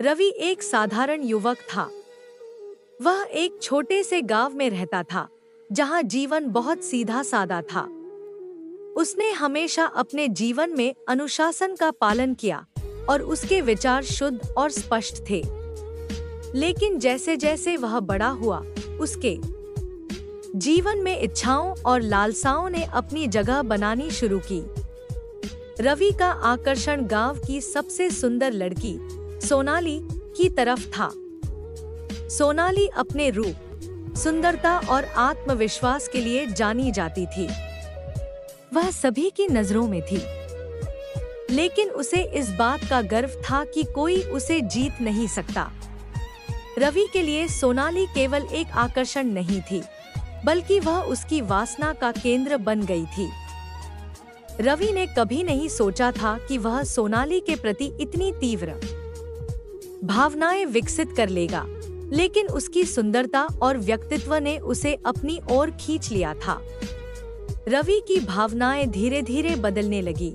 रवि एक साधारण युवक था। वह एक छोटे से गांव में रहता था, जहां जीवन बहुत सीधा सादा था। उसने हमेशा अपने जीवन में अनुशासन का पालन किया और उसके विचार शुद्ध और स्पष्ट थे। लेकिन जैसे जैसे वह बड़ा हुआ, उसके जीवन में इच्छाओं और लालसाओं ने अपनी जगह बनानी शुरू की। रवि का आकर्षण गांव की सबसे सुंदर लड़की सोनाली की तरफ था। सोनाली अपने रूप, सुंदरता और आत्मविश्वास के लिए जानी जाती थी। वह सभी की नजरों में थी, लेकिन उसे इस बात का गर्व था कि कोई उसे जीत नहीं सकता। रवि के लिए सोनाली केवल एक आकर्षण नहीं थी, बल्कि वह उसकी वासना का केंद्र बन गई थी। रवि ने कभी नहीं सोचा था कि वह सोनाली के प्रति इतनी तीव्र भावनाएं विकसित कर लेगा, लेकिन उसकी सुंदरता और व्यक्तित्व ने उसे अपनी ओर खींच लिया था। रवि की भावनाएं धीरे धीरे बदलने लगी।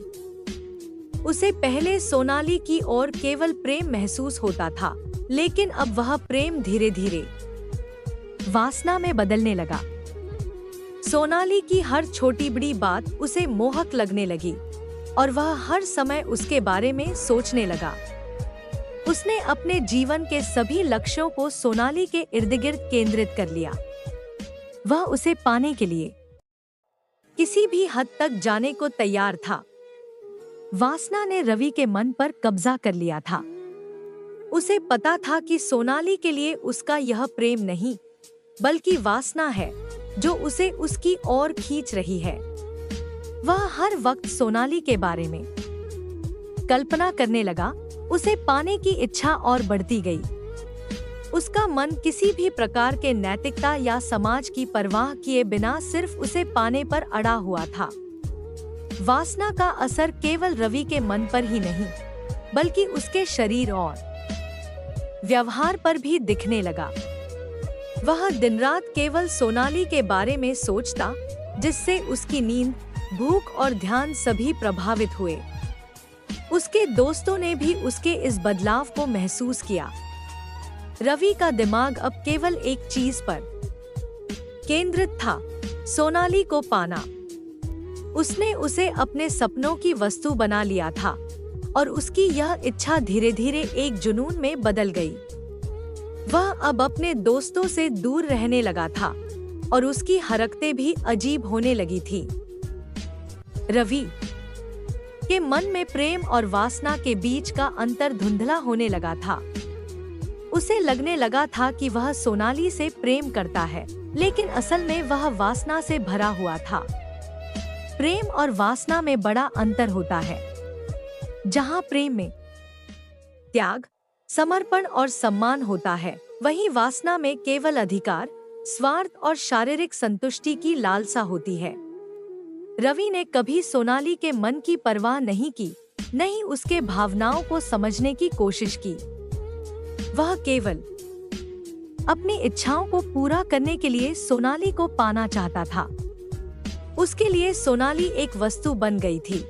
उसे पहले सोनाली की ओर केवल प्रेम महसूस होता था, लेकिन अब वह प्रेम धीरे धीरे वासना में बदलने लगा। सोनाली की हर छोटी बड़ी बात उसे मोहक लगने लगी और वह हर समय उसके बारे में सोचने लगा। उसने अपने जीवन के सभी लक्ष्यों को सोनाली के इर्द गिर्द केंद्रित कर लिया। वह उसे पाने के लिए किसी भी हद तक जाने को तैयार था। वासना ने रवि के मन पर कब्जा कर लिया था। उसे पता था कि सोनाली के लिए उसका यह प्रेम नहीं, बल्कि वासना है जो उसे उसकी ओर खींच रही है। वह हर वक्त सोनाली के बारे में कल्पना करने लगा। उसे पाने की इच्छा और बढ़ती गई। उसका मन किसी भी प्रकार के नैतिकता या समाज की परवाह किए बिना सिर्फ उसे पाने पर अड़ा हुआ था। वासना का असर केवल रवि के मन पर ही नहीं, बल्कि उसके शरीर और व्यवहार पर भी दिखने लगा। वह दिन रात केवल सोनाली के बारे में सोचता, जिससे उसकी नींद, भूख और ध्यान सभी प्रभावित हुए। उसके दोस्तों ने भी उसके इस बदलाव को महसूस किया। रवि का दिमाग अब केवल एक चीज पर केंद्रित था, सोनाली को पाना। उसने उसे अपने सपनों की वस्तु बना लिया था और उसकी यह इच्छा धीरे धीरे एक जुनून में बदल गई। वह अब अपने दोस्तों से दूर रहने लगा था और उसकी हरकतें भी अजीब होने लगी थी। रवि के मन में प्रेम और वासना के बीच का अंतर धुंधला होने लगा था। उसे लगने लगा था कि वह सोनाली से प्रेम करता है, लेकिन असल में वह वासना से भरा हुआ था। प्रेम और वासना में बड़ा अंतर होता है। जहाँ प्रेम में त्याग, समर्पण और सम्मान होता है, वहीं वासना में केवल अधिकार, स्वार्थ और शारीरिक संतुष्टि की लालसा होती है। रवि ने कभी सोनाली के मन की परवाह नहीं की, नहीं उसके भावनाओं को समझने की कोशिश की। वह केवल अपनी इच्छाओं को पूरा करने के लिए सोनाली को पाना चाहता था। उसके लिए सोनाली एक वस्तु बन गई थी,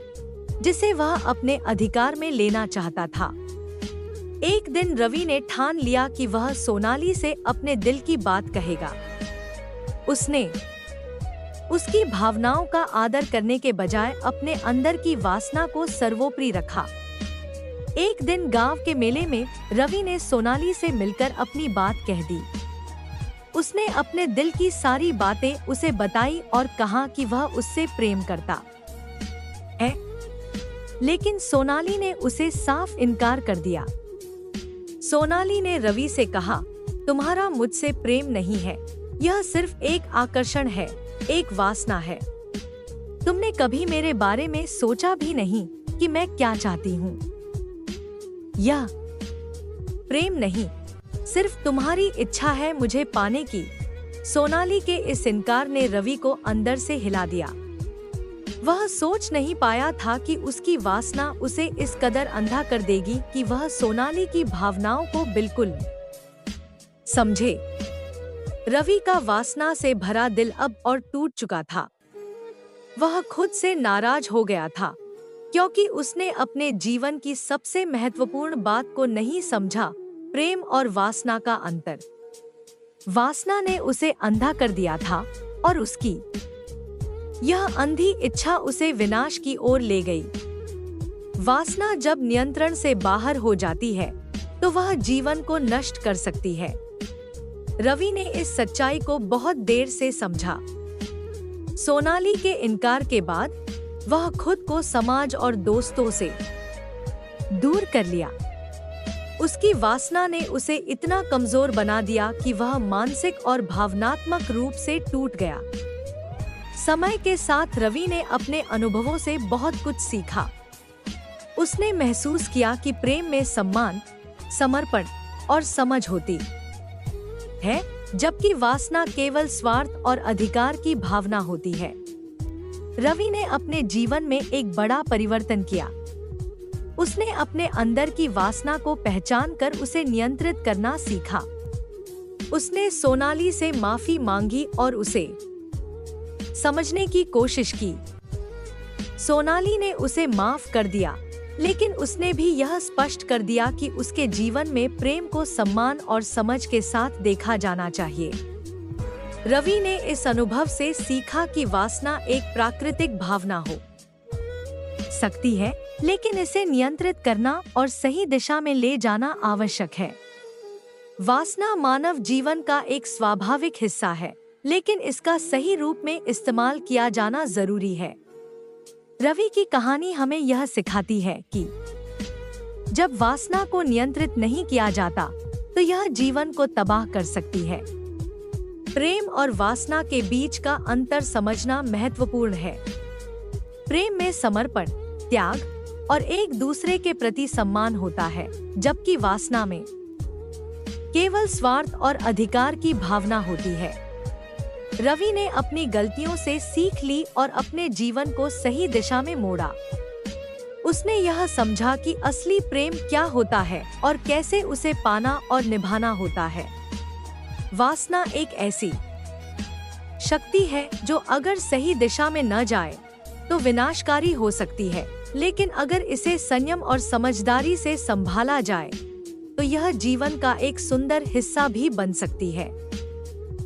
जिसे वह अपने अधिकार में लेना चाहता था। एक दिन रवि ने ठान लिया कि वह सोनाली से अपने दिल की बात कहेगा। उसने उसकी भावनाओं का आदर करने के बजाय अपने अंदर की वासना को सर्वोपरि रखा। एक दिन गांव के मेले में रवि ने सोनाली से मिलकर अपनी बात कह दी। उसने अपने दिल की सारी बातें उसे बताई और कहा कि वह उससे प्रेम करता है, लेकिन सोनाली ने उसे साफ इनकार कर दिया। सोनाली ने रवि से कहा, तुम्हारा मुझसे प्रेम नहीं है, यह सिर्फ एक आकर्षण है, एक वासना है। तुमने कभी मेरे बारे में सोचा भी नहीं कि मैं क्या चाहती हूँ। यह प्रेम नहीं, सिर्फ तुम्हारी इच्छा है मुझे पाने की। सोनाली के इस इनकार ने रवि को अंदर से हिला दिया। वह सोच नहीं पाया था कि उसकी वासना उसे इस कदर अंधा कर देगी कि वह सोनाली की भावनाओं को बिल्कुल समझे। रवि का वासना से भरा दिल अब और टूट चुका था। वह खुद से नाराज हो गया था, क्योंकि उसने अपने जीवन की सबसे महत्वपूर्ण बात को नहीं समझा, प्रेम और वासना का अंतर। वासना ने उसे अंधा कर दिया था और उसकी यह अंधी इच्छा उसे विनाश की ओर ले गई। वासना जब नियंत्रण से बाहर हो जाती है तो वह जीवन को नष्ट कर सकती है। रवि ने इस सच्चाई को बहुत देर से समझा। सोनाली के इनकार के बाद वह खुद को समाज और दोस्तों से दूर कर लिया। उसकी वासना ने उसे इतना कमजोर बना दिया कि वह मानसिक और भावनात्मक रूप से टूट गया। समय के साथ रवि ने अपने अनुभवों से बहुत कुछ सीखा। उसने महसूस किया कि प्रेम में सम्मान, समर्पण और समझ होती है, जबकि वासना केवल स्वार्थ और अधिकार की भावना होती है। रवि ने अपने जीवन में एक बड़ा परिवर्तन किया। उसने अपने अंदर की वासना को पहचान कर उसे नियंत्रित करना सीखा। उसने सोनाली से माफी मांगी और उसे समझने की कोशिश की। सोनाली ने उसे माफ कर दिया, लेकिन उसने भी यह स्पष्ट कर दिया कि उसके जीवन में प्रेम को सम्मान और समझ के साथ देखा जाना चाहिए। रवि ने इस अनुभव से सीखा कि वासना एक प्राकृतिक भावना हो सकती है, लेकिन इसे नियंत्रित करना और सही दिशा में ले जाना आवश्यक है। वासना मानव जीवन का एक स्वाभाविक हिस्सा है, लेकिन इसका सही रूप में इस्तेमाल किया जाना जरूरी है। रवि की कहानी हमें यह सिखाती है कि जब वासना को नियंत्रित नहीं किया जाता तो यह जीवन को तबाह कर सकती है। प्रेम और वासना के बीच का अंतर समझना महत्वपूर्ण है। प्रेम में समर्पण, त्याग और एक दूसरे के प्रति सम्मान होता है, जबकि वासना में केवल स्वार्थ और अधिकार की भावना होती है। रवि ने अपनी गलतियों से सीख ली और अपने जीवन को सही दिशा में मोड़ा। उसने यह समझा कि असली प्रेम क्या होता है और कैसे उसे पाना और निभाना होता है। वासना एक ऐसी शक्ति है जो अगर सही दिशा में न जाए तो विनाशकारी हो सकती है, लेकिन अगर इसे संयम और समझदारी से संभाला जाए तो यह जीवन का एक सुंदर हिस्सा भी बन सकती है।